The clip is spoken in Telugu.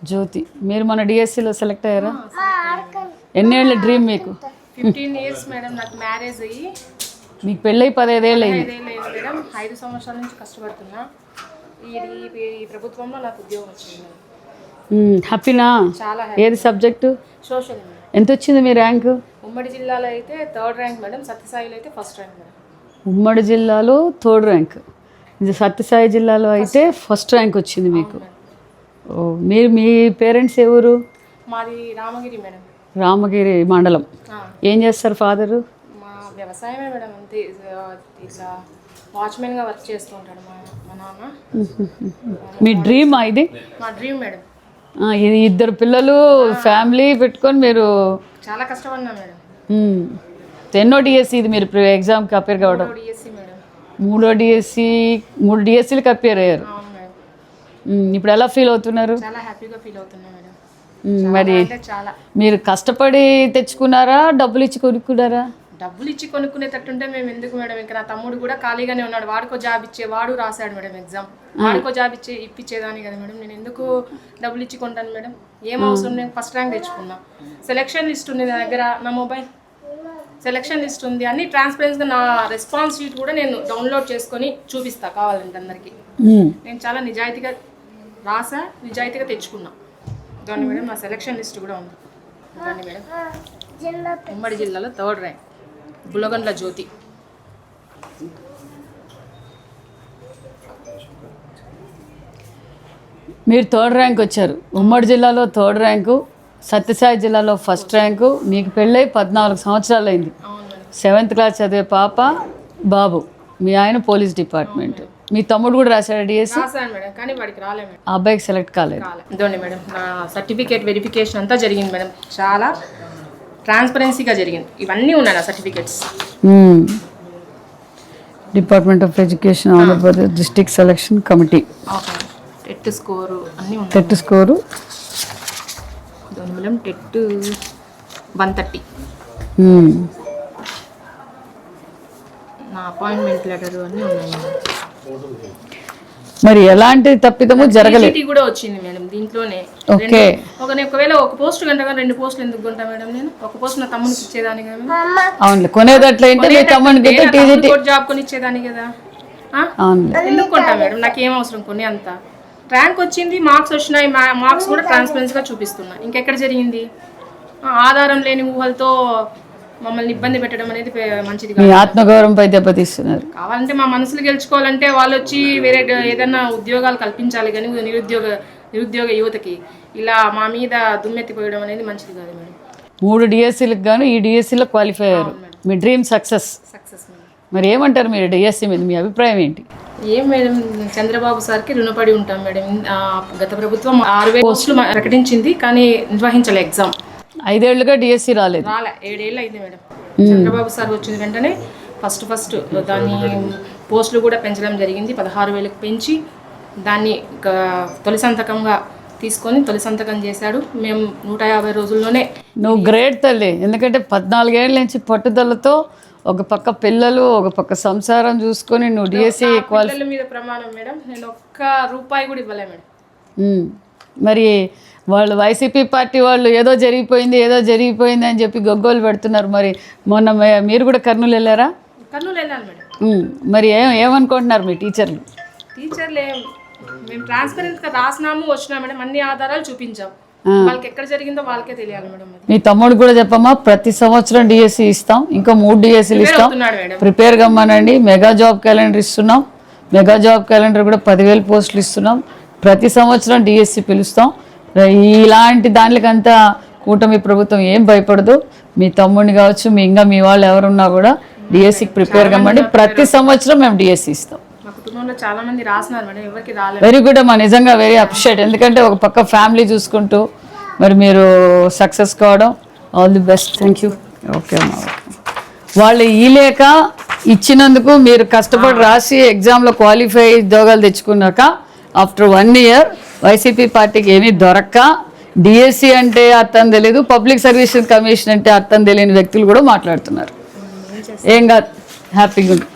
జ్యోతి, మీరు మన డిఎస్సిలో సెలెక్ట్ అయ్యారా? ఎన్నేళ్ళ డ్రీమ్ మీకు? 15 years మేడం. నాకు మ్యారేజ్ అయ్యి మీకు పెళ్ళై 15 ఏళ్ళు అయింది. 15 ఏళ్ళు అయింది మేడం. 5 సంవత్సరాల నుంచి కష్టపడుతున్నా. ఈ ప్రభుత్వంలో నాకు ఉద్యోగం వచ్చింది మేడం. హ్యాపీనా? చాలా ఏది సబ్జెక్టు? Social madam. ఎంత వచ్చింది మీ ర్యాంకు? ఉమ్మడి జిల్లాలో అయితే 3rd ర్యాంక్ మేడం. సత్యసాయిలో అయితే 1st ర్యాంక్ మేడం. ఉమ్మడి జిల్లాలో 3rd ర్యాంక్, ఇది సత్యసాయి జిల్లాలో అయితే 1st ర్యాంక్ వచ్చింది మీకు. ఓ, మీరు మీ పేరెంట్స్ ఎవరు? మాది రామగిరి మేడం. రామగిరి మండలం. ఏం చేస్తారు ఫాదరు? మా వ్యవసాయమే మేడం. అంతే, ఇట్లా వాచ్మెన్గా వర్క్ చేస్తూ ఉంటాడు మా నాన్న. మీ డ్రీమా ఇది? మా డ్రీమ్ మేడం. ఇది 2 పిల్లలు ఫ్యామిలీ పెట్టుకొని మీరు చాలా కష్టపడినా మేడం. ఎన్నో డిఎస్సి ఇది మీరు ఎగ్జామ్కి అపేర్ కావడం? DSC madam. 3వ డిఎస్సి, 3 డిఎస్సీలకు అపేర్ అయ్యారు. అవును మేడం. ఇప్పుడు ఎలా ఫీల్ అవుతున్నారు? చాలా హ్యాపీగా ఫీల్ అవుతున్నా మేడం. మరి చాలా మీరు కష్టపడి తెచ్చుకున్నారా, డబ్బులు ఇచ్చి కొనుక్కున్నారా? డబ్బులు ఇచ్చి కొనుక్కునేటట్టుంటే మేము ఎందుకు మేడం? ఇంకా నా తమ్ముడు కూడా ఖాళీగానే ఉన్నాడు. వాడికో జాబ్ వాడు రాశాడు మేడం ఎగ్జామ్. వాడికో జాబ్ ఇప్పించేదాన్ని కదా మేడం. నేను ఎందుకు డబ్బులు ఇచ్చి కొంటాను మేడం? ఏం అవసరం? నేను 1st ర్యాంక్ తెచ్చుకున్నా. సెలెక్షన్ లిస్ట్ ఉంది నా దగ్గర, నా మొబైల్ సెలెక్షన్ లిస్ట్ ఉంది. అన్ని ట్రాన్స్పరెన్స్గా నా రెస్పాన్స్ షీట్ కూడా నేను డౌన్లోడ్ చేసుకొని చూపిస్తా కావాలంటే అందరికీ. నేను చాలా నిజాయితీగా రాసా, నిజాయితీగా తెచ్చుకున్నా. దాన్ని మేడం నా సెలెక్షన్ లిస్ట్ కూడా ఉంది. దాన్ని మేడం ఉమ్మడి జిల్లాలో 3rd ర్యాంక్, బుల్లగండ్ల జ్యోతి. మీరు 3rd ర్యాంక్ వచ్చారు. ఉమ్మడి జిల్లాలో 3rd ర్యాంకు, సత్యసాయి జిల్లాలో 1st ర్యాంకు. మీకు పెళ్ళై 14 సంవత్సరాలు అయింది. 7th క్లాస్ చదివే పాప, బాబు. మీ ఆయన పోలీస్ డిపార్ట్మెంట్. మీ తమ్ముడు కూడా రాశాడు డిఎస్సి? రాశాను మేడం, కానీ వాడికి రాలే మేడం. ఆ అబ్బాయికి సెలెక్ట్ కాలేదు. ఇదండి మేడం నా సర్టిఫికేట్ వెరిఫికేషన్ అంతా జరిగింది మేడం. చాలా ట్రాన్స్పరెన్సీగా జరిగింది. ఇవన్నీ ఉన్నాయి నా certificates. Department of education, Andhra Pradesh district selection committee. TET score అన్నీ ఉన్నాయి. TET score madam TET 130. నా అపాయింట్మెంట్ లెటర్ అన్నీ ఉన్నాయి. మరి ఎలాంటి తప్పిదము జరగలేదు కూడా వచ్చింది మేడం దీంట్లోనే. ఒకవేళ ఒక పోస్ట్ గంటగా 2 పోస్టులు ఎందుకు కొంటా మేడం? నేను ఒక పోస్ట్ నా తమ్మునికి ఇచ్చేదాన్ని కదా. అవును, కొనేదట్లయితే మీ తమ్మునికి జాబ్ కొని ఇచ్చేదాన్ని కదా. ఎందుకు కొంటా మేడం? నాకేం అవసరం కొని అంత. ర్యాంక్ వచ్చింది, మార్క్స్ వచ్చినాయి, మార్క్స్ కూడా ట్రాన్స్పరెన్స్గా చూపిస్తున్నా. ఇంకెక్కడ జరిగింది? ఆధారం లేని ఊహలతో మమ్మల్ని ఇబ్బంది పెట్టడం అనేది మంచిది కాదు. ఆత్మగౌరవంపై దెబ్బతీస్తున్నారు. కావాలంటే మా మనసులు గెలుచుకోవాలంటే వాళ్ళు వచ్చి వేరే ఏదైనా ఉద్యోగాలు కల్పించాలి, కానీ నిరుద్యోగ యువతకి ఇలా మా మీద దుమ్మెత్తిపోయడం అనేది మంచిది కాదు మేడం. 3 డిఎస్సీలకు గాను ఈ డిఎస్సీలో క్వాలిఫై అయ్యారు. మీ డ్రీమ్ సక్సెస్. మరి ఏమంటారు మీరు డిఎస్సీ మీద? మీ అభిప్రాయం ఏంటి? ఏం మేడం, చంద్రబాబు సార్కి రుణపడి ఉంటాం మేడం. గత ప్రభుత్వం 6000 పోస్టులు ప్రకటించింది, కానీ నిర్వహించలే ఎగ్జామ్. 5 ఏళ్లుగా డిఎస్సీ రాలేదు. 7 ఏళ్ళు అయింది మేడం. చంద్రబాబు సార్ వచ్చిన వెంటనే ఫస్ట్ దాన్ని పోస్టులు కూడా పెంచడం జరిగింది. 16,000కు పెంచి దాన్ని తొలి సంతకంగా తీసుకొని తొలి సంతకం చేశాడు. మేము 150 రోజుల్లోనే. నువ్వు గ్రేట్ తల్లి. ఎందుకంటే 14 ఏళ్ళ నుంచి పట్టుదలతో ఒక పక్క పిల్లలు, ఒక పక్క సంసారం చూసుకొని నువ్వు డిఎస్సీ పిల్లల మీద ప్రమాణం మేడం. నేను ఒక్క రూపాయి కూడా ఇవ్వలే మేడం. మరి వాళ్ళు వైసీపీ పార్టీ వాళ్ళు ఏదో జరిగిపోయింది అని చెప్పి గొగ్గోలు పెడుతున్నారు. మరి మొన్న మీరు కూడా కర్నూలు వెళ్ళారా? కర్నూలు వెళ్ళాను మేడం. మరి ఏమనుకుంటున్నారు మీ టీచర్లు? మేము ట్రాన్స్పరెంట్గా రాసినాము, వచ్చినా మేడం. అన్ని ఆధారాలు చూపించాం. వాళ్ళకి ఎక్కడ జరిగిందో వాళ్ళకే తెలియాలి మేడం. మీ తమ్ముడు కూడా చెప్పమ్మా, ప్రతి సంవత్సరం డిఎస్సి ఇస్తాం, ఇంకా 3 డిఎస్సీలు ఇస్తాం, ప్రిపేర్ కమ్మనండి. మెగా జాబ్ క్యాలెండర్ ఇస్తున్నాం. మెగా జాబ్ క్యాలెండర్ కూడా 10,000 పోస్టులు ఇస్తున్నాం. ప్రతి సంవత్సరం డిఎస్సి పిలుస్తాం. ఇలాంటి దానికంతా కూటమి ప్రభుత్వం ఏం భయపడదు. మీ తమ్ముడిని కావచ్చు, మీ వాళ్ళు ఎవరున్నా కూడా డిఎస్సికి ప్రిపేర్ కమ్మండి. ప్రతి సంవత్సరం మేము డిఎస్సి ఇస్తాం. చాలా మంది రాస్తున్నారు మేడం, ఎవరికి రాలేదు. వెరీ గుడ్ అమ్మా, నిజంగా వెరీ అప్రిషియేట్. ఎందుకంటే ఒక పక్క ఫ్యామిలీ చూసుకుంటూ మరి మీరు సక్సెస్ కావడం, all the best. Thank you. Okay అమ్మా. వాళ్ళు లేక ఇచ్చినందుకు మీరు కష్టపడి రాసి ఎగ్జామ్లో క్వాలిఫై ఉద్యోగాలు తెచ్చుకున్నాక ఆఫ్టర్ 1 year వైసీపీ పార్టీకి ఏమీ దొరక్క డిఎస్సి అంటే అర్థం తెలియదు, పబ్లిక్ సర్వీసెస్ కమిషన్ అంటే అర్థం తెలియని వ్యక్తులు కూడా మాట్లాడుతున్నారు. ఏం కాదు, హ్యాపీగా ఉంది.